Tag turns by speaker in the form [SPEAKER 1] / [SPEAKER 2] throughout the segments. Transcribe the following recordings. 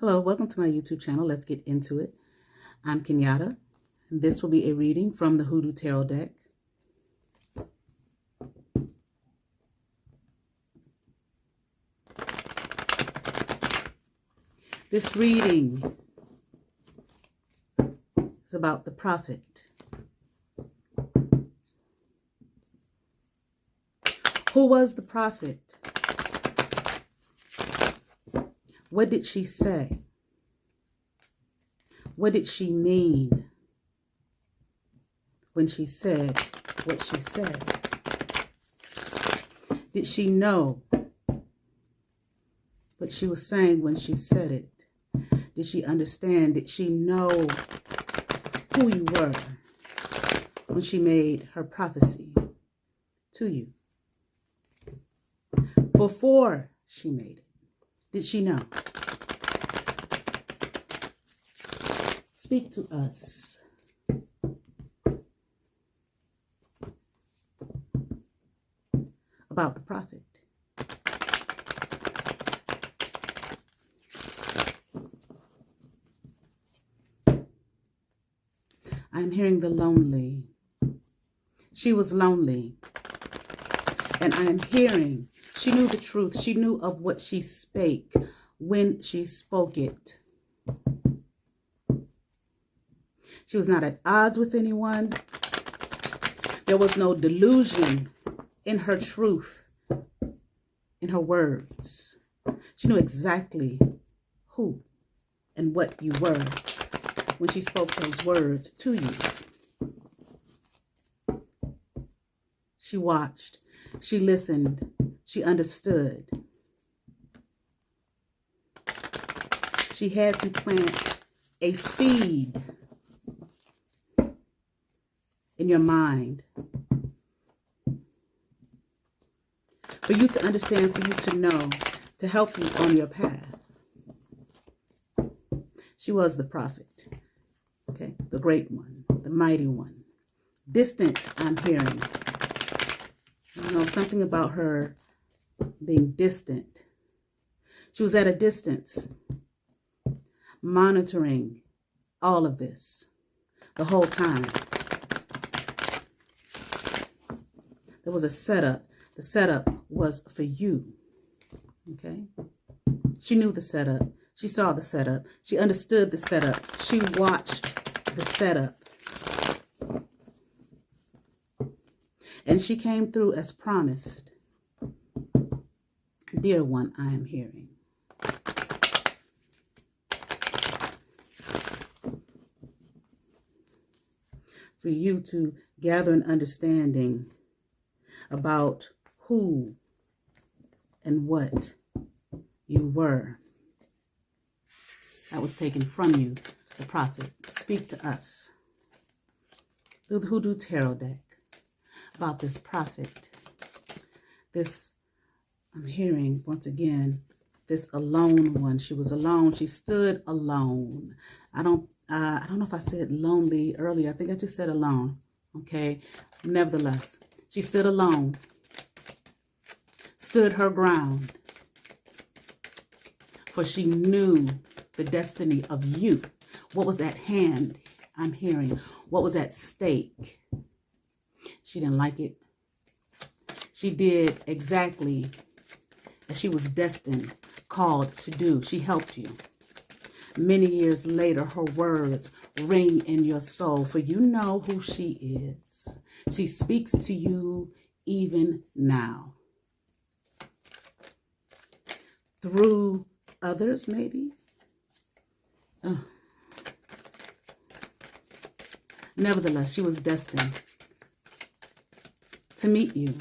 [SPEAKER 1] Hello, welcome to my YouTube channel. Let's get into it. I'm Kenyatta, and this will be a reading from the Hoodoo Tarot deck. This reading is about the prophet. Who was the prophet? What did she say? What did she mean when she said what she said? Did she know what she was saying when she said it? Did she understand? Did she know who you were when she made her prophecy to you? Before she made it, did she know? Speak to us. About the prophet. I'm hearing the lonely. She was lonely. And I am hearing, she knew the truth. She knew of what she spake when she spoke it. She was not at odds with anyone. There was no delusion in her truth, in her words. She knew exactly who and what you were when she spoke those words to you. She watched, she listened, she understood. She had to plant a seed in your mind for you to understand, for you to know, to help you on your path. She was the prophet, okay, the great one, the mighty one. Distant, I'm hearing. You know, something about her being distant. She was at a distance, monitoring all of this the whole time. There was a setup. The setup was for you, okay? She knew the setup. She saw the setup. She understood the setup. She watched the setup. And she came through as promised. Dear one, I am hearing. For you to gather an understanding about who and what you were. That was taken from you, the prophet. Speak to us through the Hoodoo Tarot deck about this prophet. This, I'm hearing once again, this alone one. She was alone. She stood alone. I don't know if I said lonely earlier. I think I just said alone. Okay. Nevertheless, she stood alone, stood her ground, for she knew the destiny of you. What was at hand, I'm hearing. What was at stake. She didn't like it. She did exactly as she was destined, called to do. She helped you. Many years later, her words ring in your soul, for you know who she is. She speaks to you even now. Through others, maybe? Nevertheless, she was destined to meet you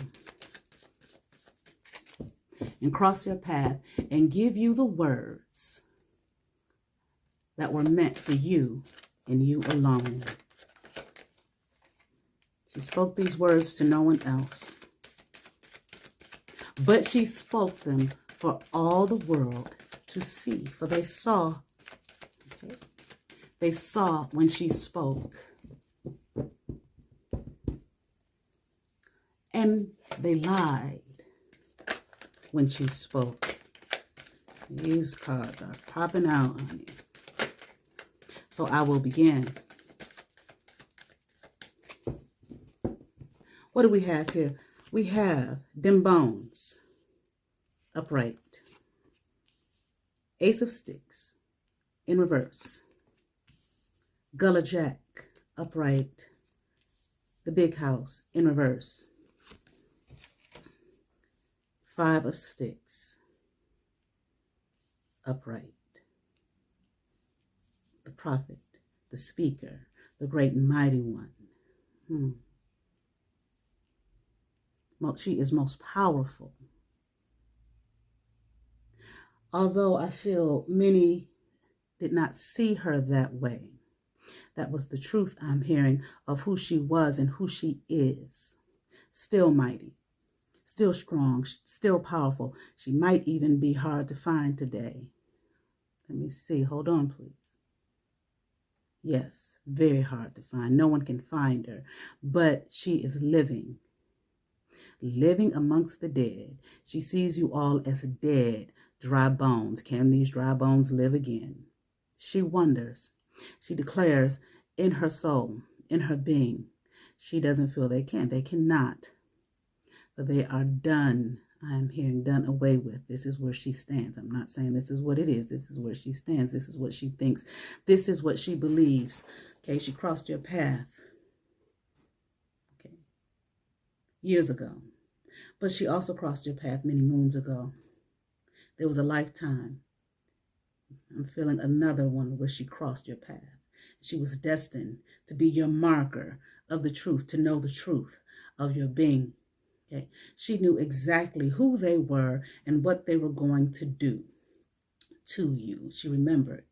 [SPEAKER 1] and cross your path and give you the words that were meant for you and you alone. She spoke these words to no one else, but she spoke them for all the world to see, for they saw, okay? They saw when she spoke, and they lied when she spoke. These cards are popping out, honey. So I will begin. What do we have here? We have them bones, upright. Ace of Sticks, in reverse. Gullah Jack, upright. The Big House, in reverse. Five of Sticks, upright. The Prophet, the Speaker, the Great and Mighty One. She is most powerful. Although I feel many did not see her that way. That was the truth I'm hearing of who she was and who she is. Still mighty, still strong, still powerful. She might even be hard to find today. Let me see. Hold on, please. Yes, very hard to find. No one can find her, but she is living amongst the dead. She sees you all as dead, dry bones. Can these dry bones live again? She wonders. She declares in her soul, in her being, she doesn't feel they can. They cannot. But they are done. I am hearing done away with. This is where she stands. I'm not saying this is what it is. This is where she stands. This is what she thinks. This is what she believes. Okay, she crossed your path. Okay, years ago. But she also crossed your path many moons ago. There was a lifetime. I'm feeling another one where she crossed your path. She was destined to be your marker of the truth, to know the truth of your being. Okay. She knew exactly who they were and what they were going to do to you. She remembered.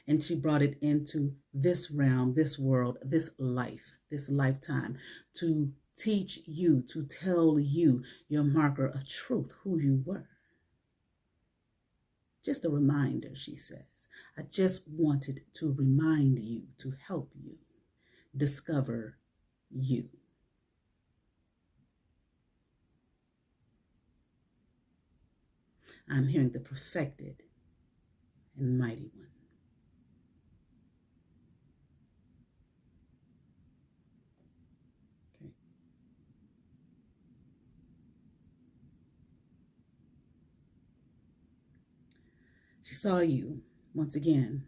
[SPEAKER 1] And she brought it into this realm, this world, this life, this lifetime, to teach you, to tell you your marker of truth, who you were. Just a reminder, she says. I just wanted to remind you, to help you discover you. I'm hearing the perfected and mighty one. Okay. She saw you once again,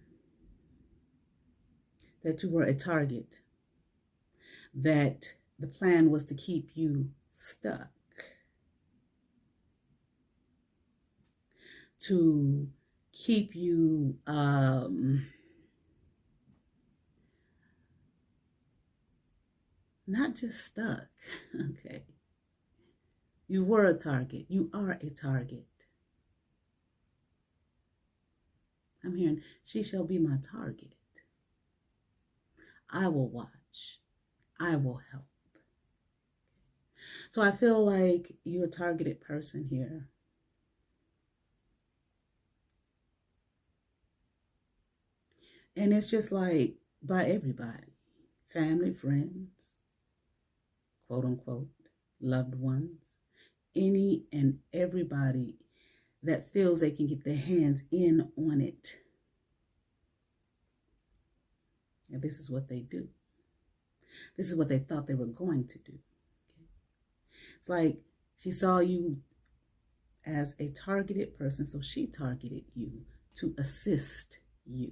[SPEAKER 1] that you were a target, that the plan was to keep you stuck, to keep you not just stuck, okay? You were a target. You are a target. I'm hearing, she shall be my target. I will watch. I will help. So I feel like you're a targeted person here. And it's just like by everybody, family, friends, quote unquote, loved ones, any and everybody that feels they can get their hands in on it. And this is what they do. This is what they thought they were going to do. Okay? It's like she saw you as a targeted person, so she targeted you to assist you.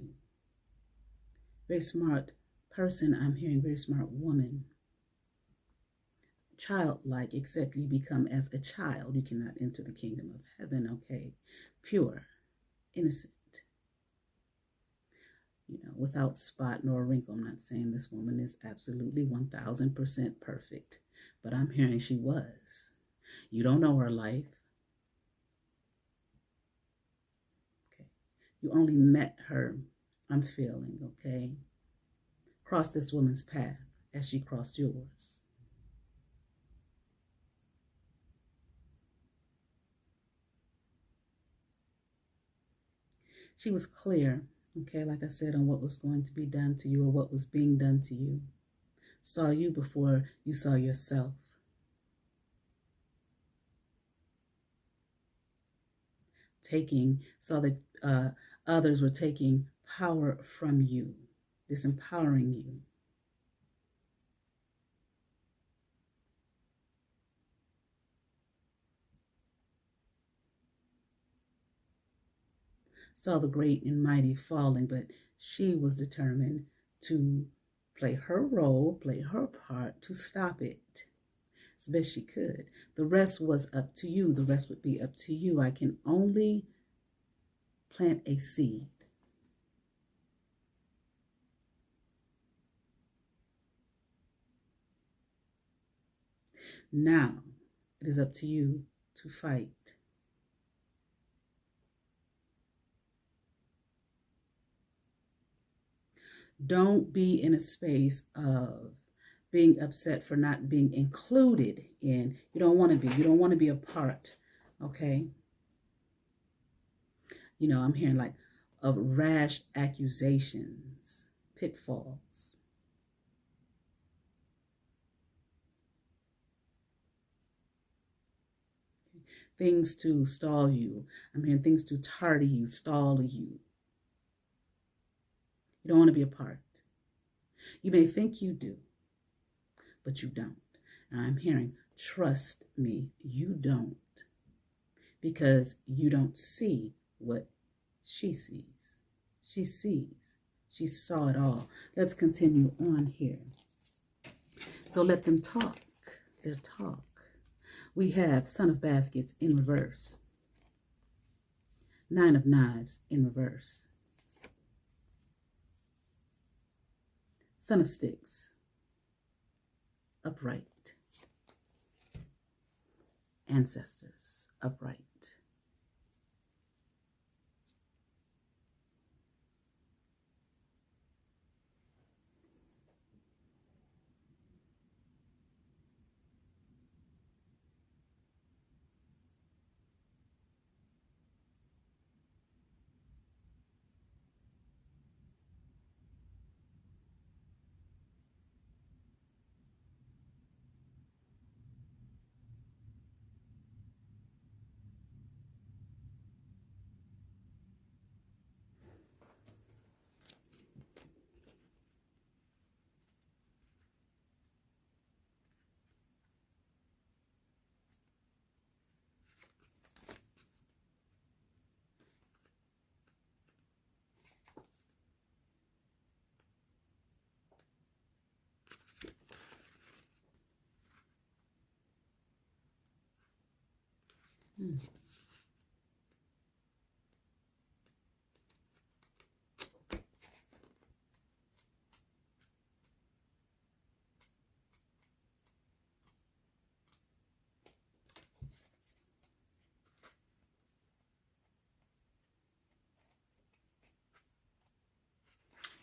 [SPEAKER 1] Very smart person, I'm hearing, very smart woman. Childlike, except you become as a child. You cannot enter the kingdom of heaven, okay? Pure, innocent, without spot nor wrinkle. I'm not saying this woman is absolutely 1000% perfect, but I'm hearing she was. You don't know her life. Okay. You only met her, I'm feeling, okay? Cross this woman's path as she crossed yours. She was clear, okay, like I said, on what was going to be done to you or what was being done to you. Saw you before you saw yourself. saw that others were taking power from you, disempowering you. Saw the great and mighty falling, but she was determined to play her role, play her part to stop it as best she could. The rest was up to you. The rest would be up to you. I can only plant a seed. Now, it is up to you to fight. Don't be in a space of being upset for not being included in. You don't want to be. You don't want to be a part, okay? You know, I'm hearing like of rash accusations, pitfalls. Things to stall you. I'm hearing things to tardy you, stall you. You don't want to be a part. You may think you do, but you don't. Now I'm hearing, trust me, you don't. Because you don't see what she sees. She sees. She saw it all. Let's continue on here. So let them talk their talk. We have Son of Baskets in reverse. Nine of Knives in reverse. Son of Sticks, upright. Ancestors, upright.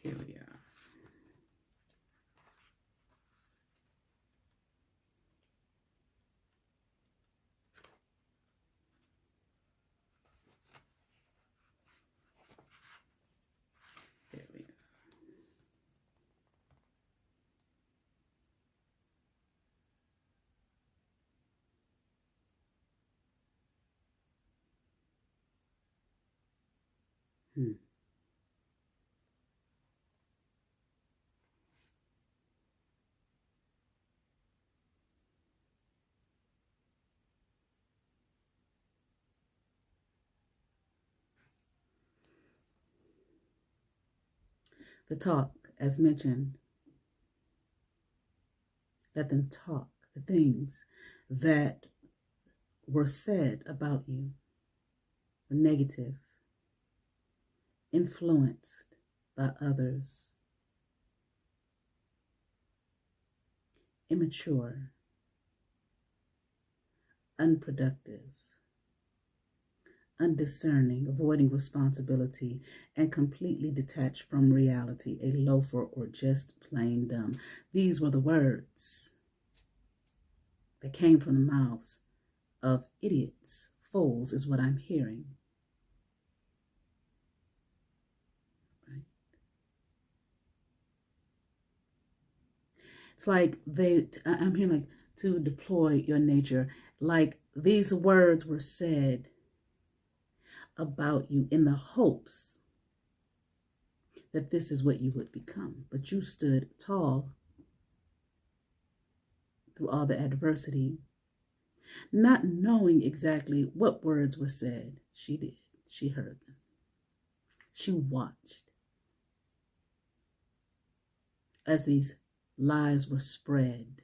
[SPEAKER 1] Here we are. There we are. The talk, as mentioned, let them talk. The things that were said about you were negative, influenced by others, immature, unproductive, undiscerning, avoiding responsibility, and completely detached from reality, a loafer or just plain dumb. These were the words that came from the mouths of idiots. Fools is what I'm hearing. Right? It's like I'm hearing like to deploy your nature. Like these words were said about you in the hopes that this is what you would become. But you stood tall through all the adversity, not knowing exactly what words were said. She did. She heard them. She watched as these lies were spread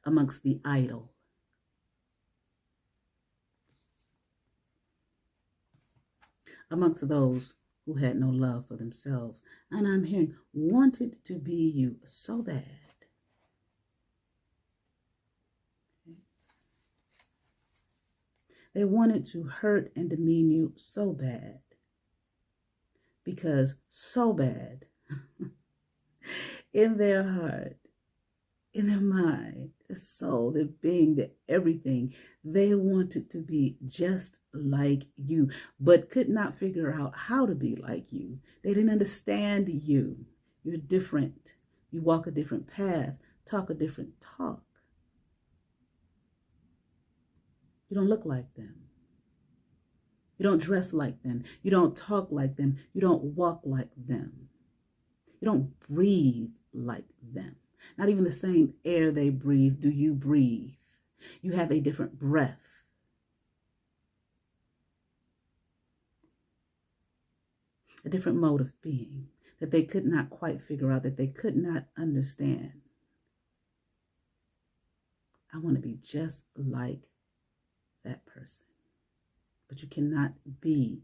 [SPEAKER 1] amongst the idle. Amongst those who had no love for themselves. And I'm hearing, wanted to be you so bad. They wanted to hurt and demean you so bad. Because so bad, in their heart, in their mind, their soul, their being, their everything, they wanted to be just like you, but could not figure out how to be like you. They didn't understand you. You're different. You walk a different path, talk a different talk. You don't look like them. You don't dress like them. You don't talk like them. You don't walk like them. You don't breathe like them. Not even the same air they breathe do you breathe. You have a different breath. A different mode of being that they could not quite figure out, that they could not understand. I want to be just like that person. But you cannot be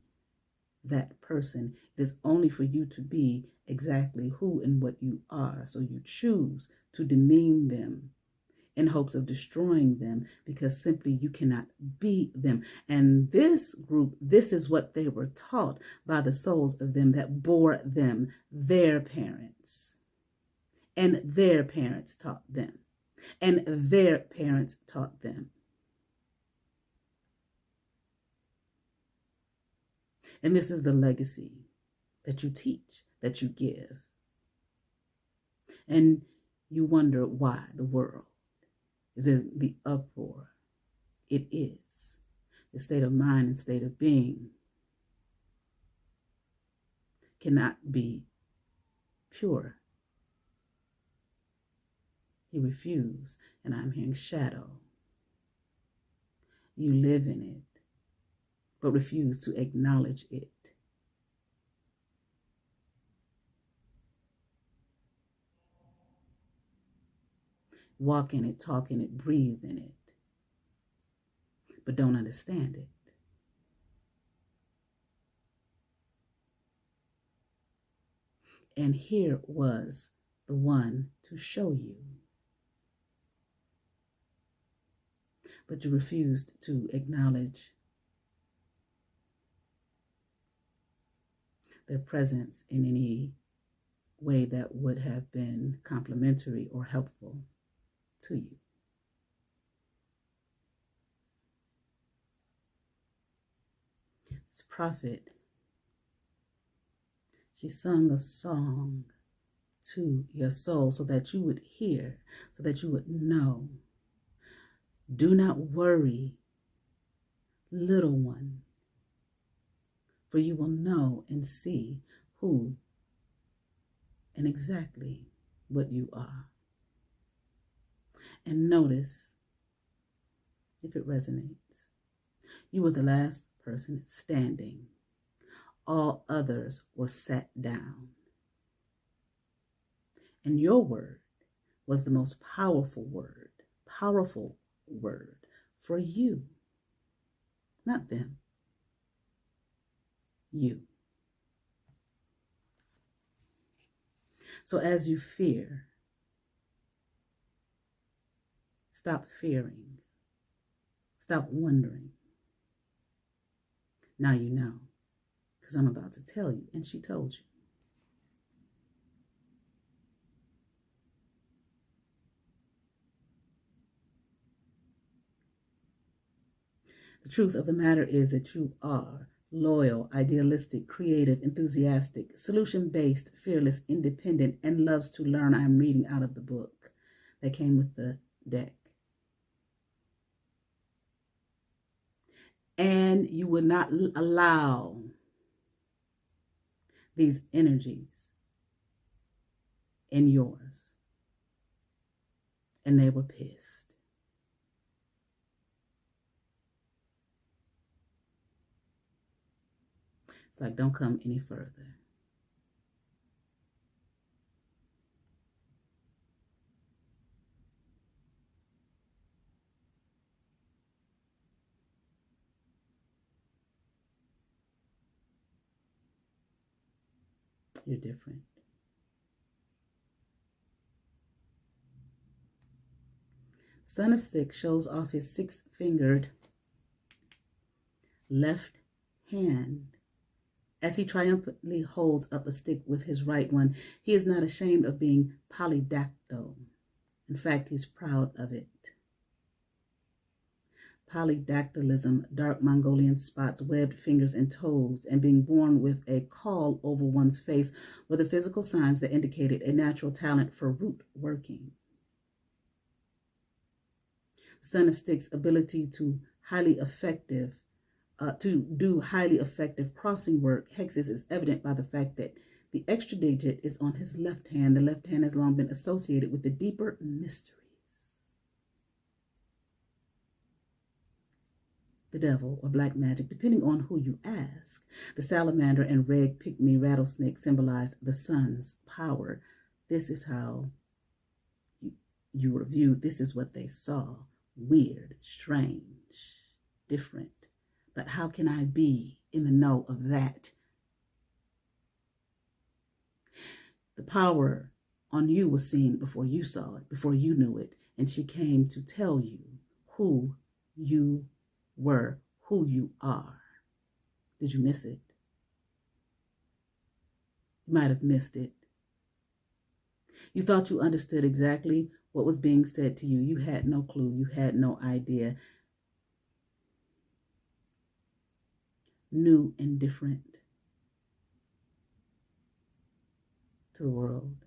[SPEAKER 1] that person. It is only for you to be exactly who and what you are. So you choose to demean them in hopes of destroying them because simply you cannot be them. And this group, this is what they were taught by the souls of them that bore them, their parents. And their parents taught them. And their parents taught them. And this is the legacy that you teach, that you give. And you wonder why the world is in the uproar. It is. The state of mind and state of being cannot be pure. He refused, and I'm hearing shadow. You live in it, but refuse to acknowledge it. Walk in it, talk in it, breathe in it, but don't understand it. And here was the one to show you. But you refused to acknowledge their presence in any way that would have been complimentary or helpful to you. This prophet, she sung a song to your soul so that you would hear, so that you would know. Do not worry, little one, for you will know and see who and exactly what you are. And notice if it resonates. You were the last person standing. All others were sat down. And your word was the most powerful word for you, not them, you. So as you fear, stop fearing, stop wondering. Now you know, because I'm about to tell you, and she told you. The truth of the matter is that you are loyal, idealistic, creative, enthusiastic, solution-based, fearless, independent, and loves to learn. I'm reading out of the book that came with the deck. And you would not allow these energies in yours. And they were pissed. It's like, don't come any further. You're different. Son of Sticks shows off his 6-fingered left hand as he triumphantly holds up a stick with his right one. He is not ashamed of being polydactyl. In fact, he's proud of it. Polydactylism, dark Mongolian spots, webbed fingers and toes, and being born with a caul over one's face were the physical signs that indicated a natural talent for root working. Son of Sticks' ability to do highly effective crossing work, hexes, is evident by the fact that the extra digit is on his left hand. The left hand has long been associated with the deeper mysteries. The devil or black magic, depending on who you ask. The salamander and red pygmy rattlesnake symbolized the sun's power. This is how you were viewed. This is what they saw. Weird, strange, different. But how can I be in the know of that? The power on you was seen before you saw it, before you knew it. And she came to tell you who you were, who you are. Did you miss it? You might have missed it. You thought you understood exactly what was being said to you. You had no clue. You had no idea. New and different to the world.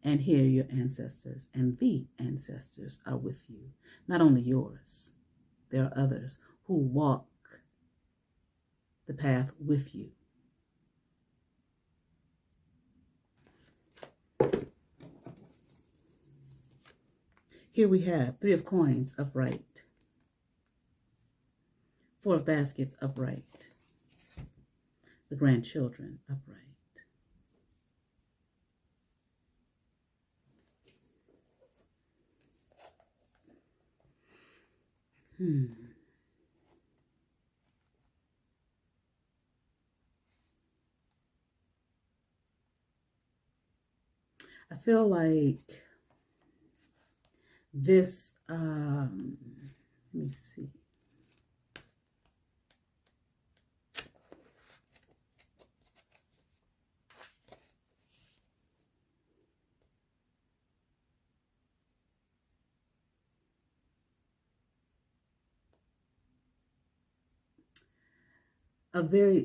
[SPEAKER 1] And here your ancestors and the ancestors are with you. Not only yours, there are others who walk the path with you. Here we have 3 of coins upright, 4 of baskets upright, the grandchildren upright. I feel like this, let me see.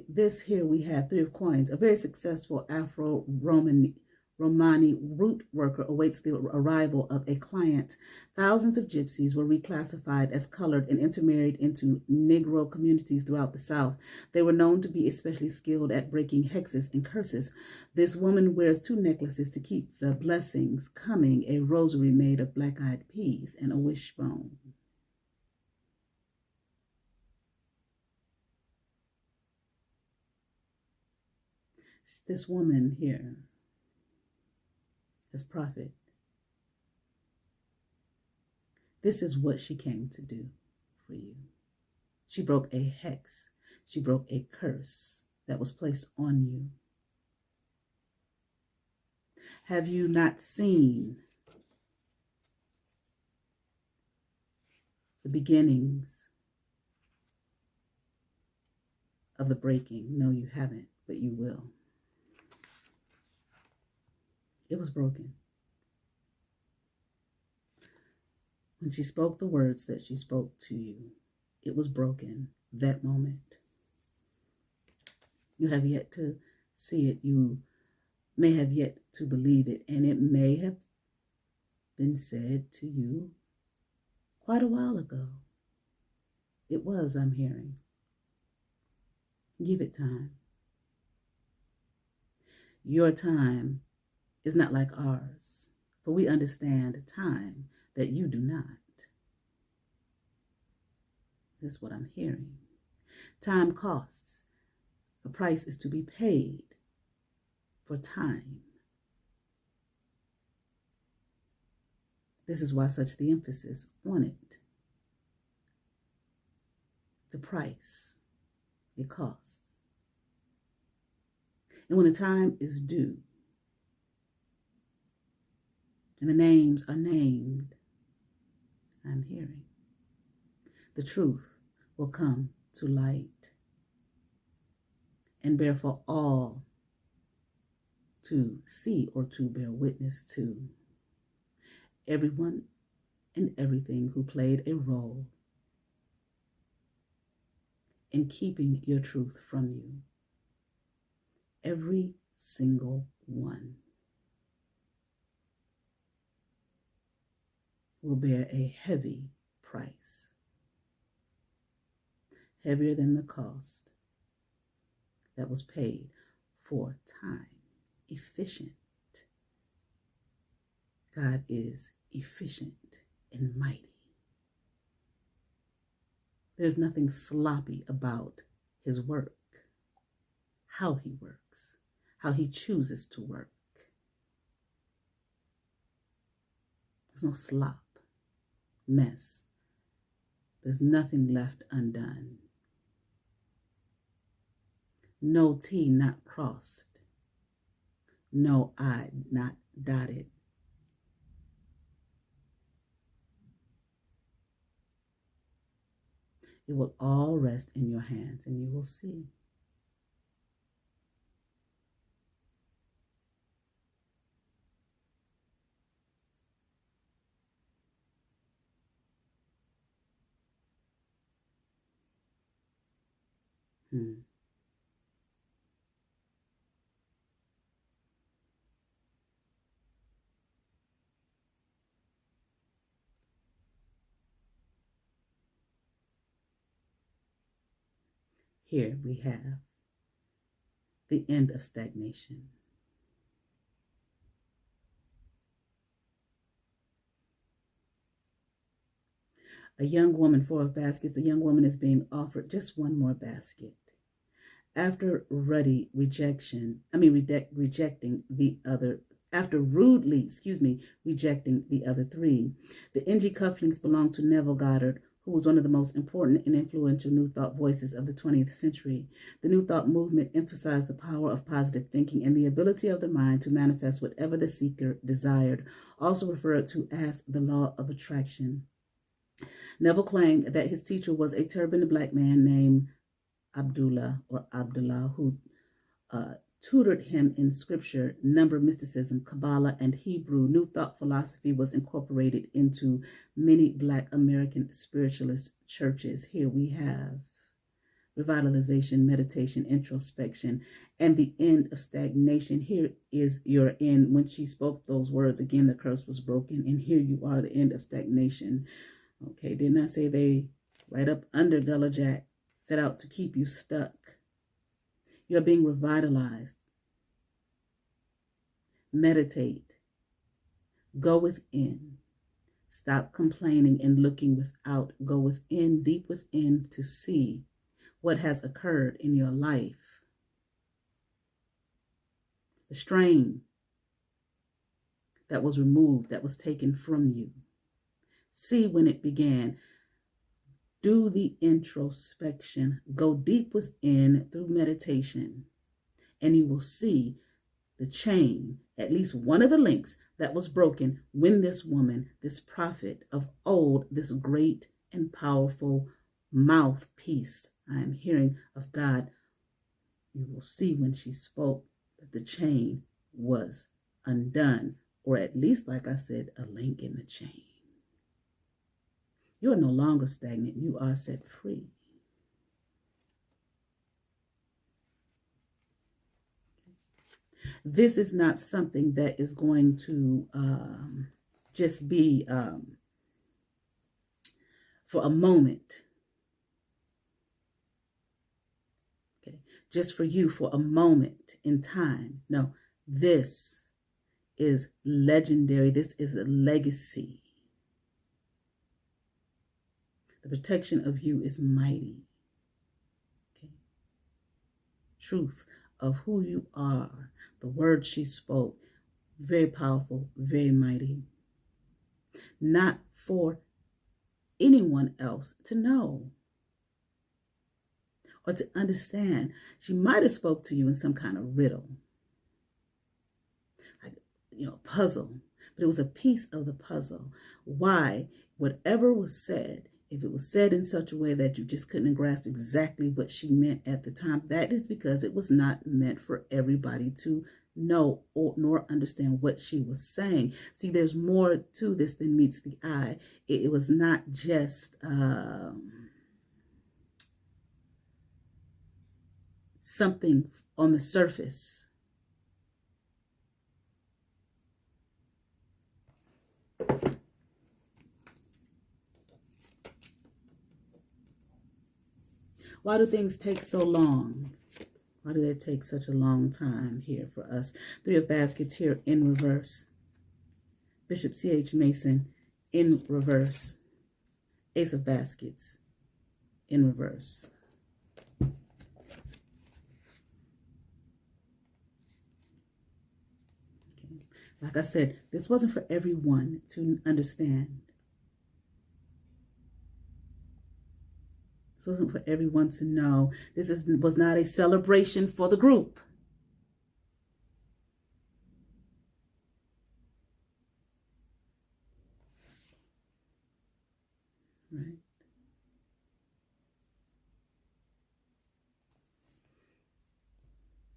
[SPEAKER 1] This here we have 3 of coins. A very successful Afro-Romani root worker awaits the arrival of a client. Thousands of gypsies were reclassified as colored and intermarried into Negro communities throughout the South. They were known to be especially skilled at breaking hexes and curses. This woman wears 2 necklaces to keep the blessings coming, a rosary made of black-eyed peas, and a wishbone. This woman here, as prophet, this is what she came to do for you. She broke a hex. She broke a curse that was placed on you. Have you not seen the beginnings of the breaking? No, you haven't, but you will. It was broken. When she spoke the words that she spoke to you, it was broken that moment. You have yet to see it. You may have yet to believe it, and it may have been said to you quite a while ago. It was, I'm hearing. Give it time. Your time is not like ours, for we understand time that you do not. This is what I'm hearing. Time costs. A price is to be paid for time. This is why such the emphasis on it. It's a price. It costs. And when the time is due, and the names are named, I'm hearing, the truth will come to light and bear for all to see or to bear witness to. Everyone and everything who played a role in keeping your truth from you. Every single one will bear a heavy price, heavier than the cost that was paid for time. Efficient. God is efficient and mighty. There's nothing sloppy about his work, how he works, how he chooses to work. There's no slop, mess. There's nothing left undone. No T not crossed. No I not dotted. It will all rest in your hands, and you will see. Here we have the end of stagnation. A young woman, 4 of baskets, a young woman is being offered just one more basket. After rudely rejecting the other, after rudely, rejecting the other 3. The NG cufflinks belong to Neville Goddard, who was one of the most important and influential New Thought voices of the 20th century. The New Thought movement emphasized the power of positive thinking and the ability of the mind to manifest whatever the seeker desired, also referred to as the law of attraction. Neville claimed that his teacher was a turbaned black man named Abdullah, who tutored him in scripture, number, mysticism, Kabbalah, and Hebrew. New Thought philosophy was incorporated into many Black American spiritualist churches. Here we have revitalization, meditation, introspection, and the end of stagnation. Here is your end. When she spoke those words, again, the curse was broken, and here you are, the end of stagnation. Okay, didn't I say they right up under Gullah Jack set out to keep you stuck? You're being revitalized. Meditate. Go within. Stop complaining and looking without. Go within, deep within, to see what has occurred in your life. The strain that was removed, that was taken from you. See when it began. Do the introspection. Go deep within through meditation, and you will see the chain, at least one of the links that was broken when this woman, this prophet of old, this great and powerful mouthpiece, I am hearing of God, you will see when she spoke that the chain was undone, or at least, like I said, a link in the chain. You are no longer stagnant. You are set free. This is not something that is going to just be for a moment. just for you for a moment in time. No, this is legendary. This is a legacy. The protection of you is mighty. Okay. Truth of who you are, the words she spoke, very powerful, very mighty. Not for anyone else to know or to understand. She might have spoke to you in some kind of riddle, like, puzzle, but it was a piece of the puzzle. Why? Whatever was said, if it was said in such a way that you just couldn't grasp exactly what she meant at the time, that is because it was not meant for everybody to know or nor understand what she was saying. See, there's more to this than meets the eye. It was not just something on the surface. Why do things take so long? Why do they take such a long time here for us? Three of Baskets here in reverse. Bishop C.H. Mason in reverse. Ace of Baskets in reverse. Okay. Like I said, this wasn't for everyone to understand. This wasn't for everyone to know. This was not a celebration for the group. Right?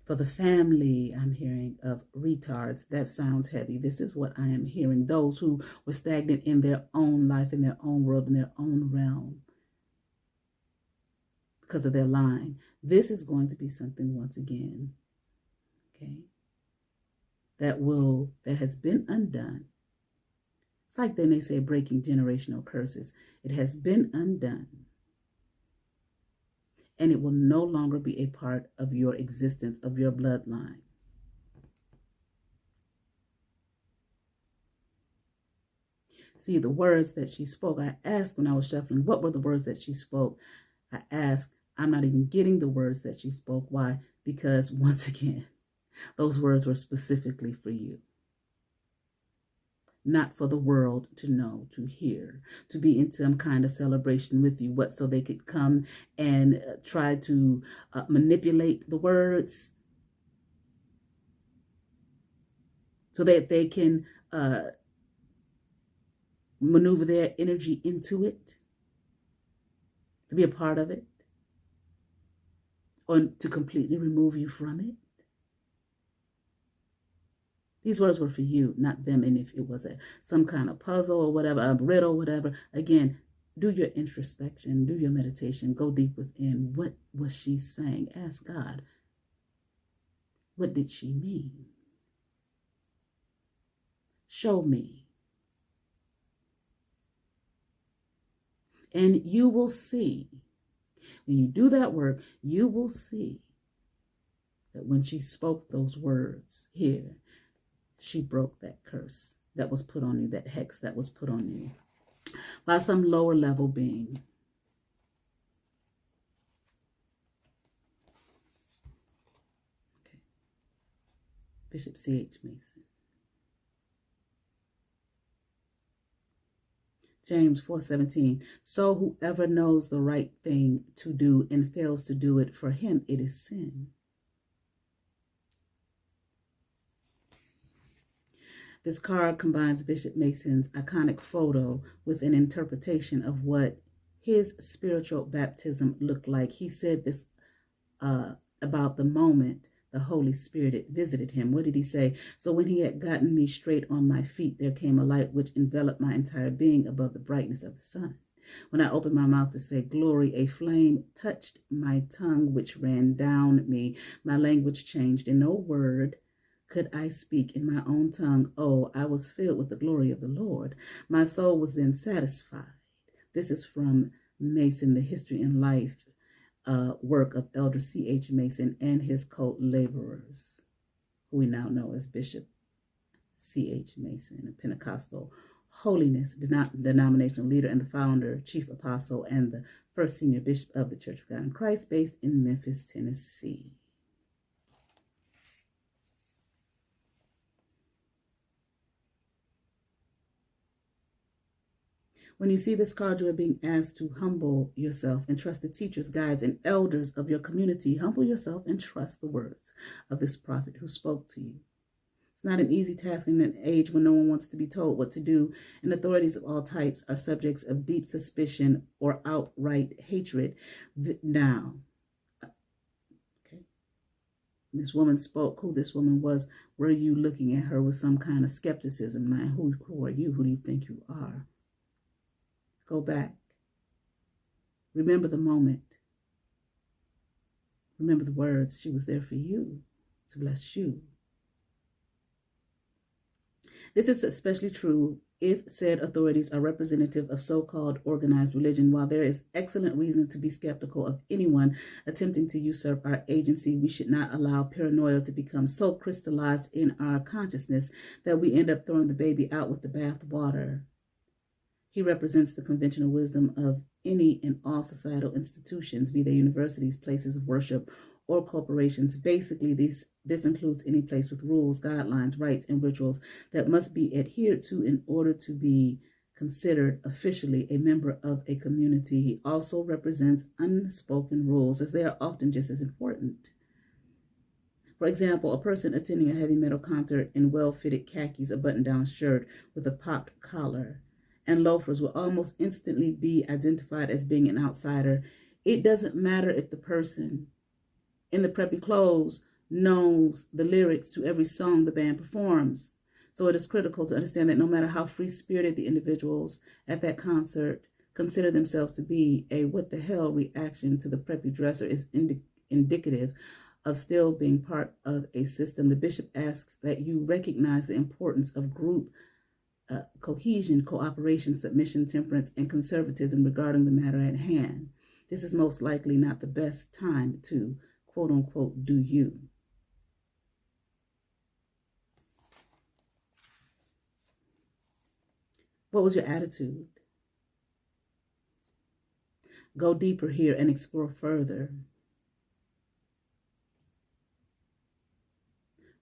[SPEAKER 1] For the family, I'm hearing, of retards. That sounds heavy. This is what I am hearing. Those who were stagnant in their own life, in their own world, in their own realm, because of their line. This is going to be something, once again, okay, that has been undone. It's like they may say breaking generational curses. It has been undone. And it will no longer be a part of your existence, of your bloodline. See, the words that she spoke, I asked when I was shuffling, what were the words that she spoke? I asked, I'm not even getting the words that she spoke. Why? Because, once again, those words were specifically for you. Not for the world to know, to hear, to be in some kind of celebration with you, so they could come and try to manipulate the words so that they can maneuver their energy into it, to be a part of it, or to completely remove you from it. These words were for you, not them. And if it was some kind of puzzle or whatever, a riddle, whatever, again, do your introspection, do your meditation, go deep within. What was she saying? Ask God, what did she mean? Show me. And you will see, when you do that work, you will see that when she spoke those words here, she broke that curse that was put on you, that hex that was put on you by some lower level being. Okay. Bishop C.H. Mason. James 4:17. So whoever knows the right thing to do and fails to do it, for him it is sin. This card combines Bishop Mason's iconic photo with an interpretation of what his spiritual baptism looked like. He said this about the moment the Holy Spirit visited him. What did he say? So when he had gotten me straight on my feet, there came a light which enveloped my entire being above the brightness of the sun. When I opened my mouth to say glory, a flame touched my tongue, which ran down me. My language changed, and no word could I speak in my own tongue. Oh, I was filled with the glory of the Lord. My soul was then satisfied. This is from Mason, The History and Life work of Elder C.H. Mason and his co-laborers, who we now know as Bishop C.H. Mason, a Pentecostal holiness denominational leader and the founder, chief apostle, and the first senior bishop of the Church of God in Christ, based in Memphis, Tennessee. When you see this card, you are being asked to humble yourself and trust the teachers, guides, and elders of your community. Humble yourself and trust the words of this prophet who spoke to you. It's not an easy task in an age when no one wants to be told what to do, and authorities of all types are subjects of deep suspicion or outright hatred. Now, okay, this woman spoke. Who this woman was, were you looking at her with some kind of skepticism? Like, who are you? Who do you think you are? Go back. Remember the moment. Remember the words. She was there for you, to bless you. This is especially true if said authorities are representative of so-called organized religion. While there is excellent reason to be skeptical of anyone attempting to usurp our agency, we should not allow paranoia to become so crystallized in our consciousness that we end up throwing the baby out with the bathwater. He represents the conventional wisdom of any and all societal institutions, be they universities, places of worship, or corporations. Basically, this includes any place with rules, guidelines, rites, and rituals that must be adhered to in order to be considered officially a member of a community. He also represents unspoken rules, as they are often just as important. For example, a person attending a heavy metal concert in well-fitted khakis, a button-down shirt with a popped collar, and loafers will almost instantly be identified as being an outsider. It doesn't matter if the person in the preppy clothes knows the lyrics to every song the band performs. So it is critical to understand that no matter how free-spirited the individuals at that concert consider themselves to be, a what the hell reaction to the preppy dresser is indicative of still being part of a system. The bishop asks that you recognize the importance of group cohesion, cooperation, submission, temperance, and conservatism regarding the matter at hand. This is most likely not the best time to, quote unquote, do you. What was your attitude? Go deeper here and explore further.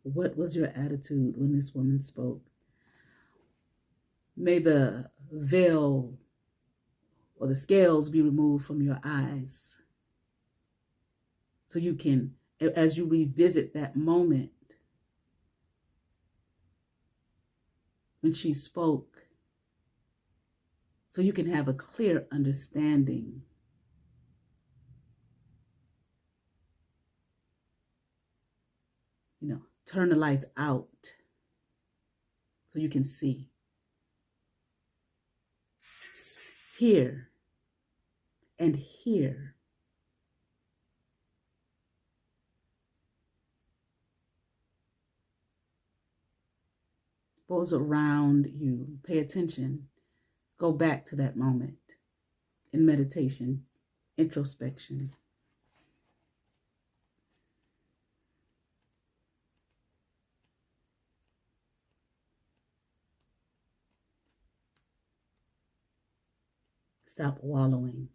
[SPEAKER 1] What was your attitude when this woman spoke? May the veil or the scales be removed from your eyes so you can, as you revisit that moment when she spoke, so you can have a clear understanding. Turn the lights out so you can see. Hear and hear. What was around you? Pay attention. Go back to that moment in meditation, introspection. Stop wallowing.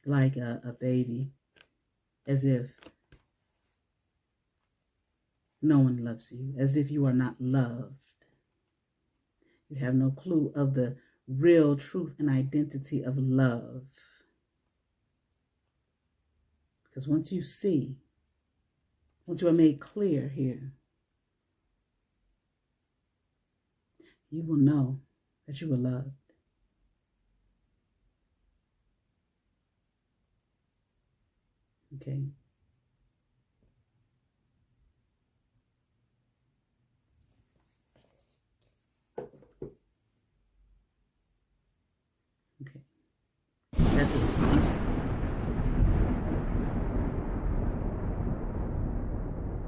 [SPEAKER 1] Like a baby, as if no one loves you, as if you are not loved. You have no clue of the real truth and identity of love. Because once you see, once you are made clear here, you will know that you are loved. Okay.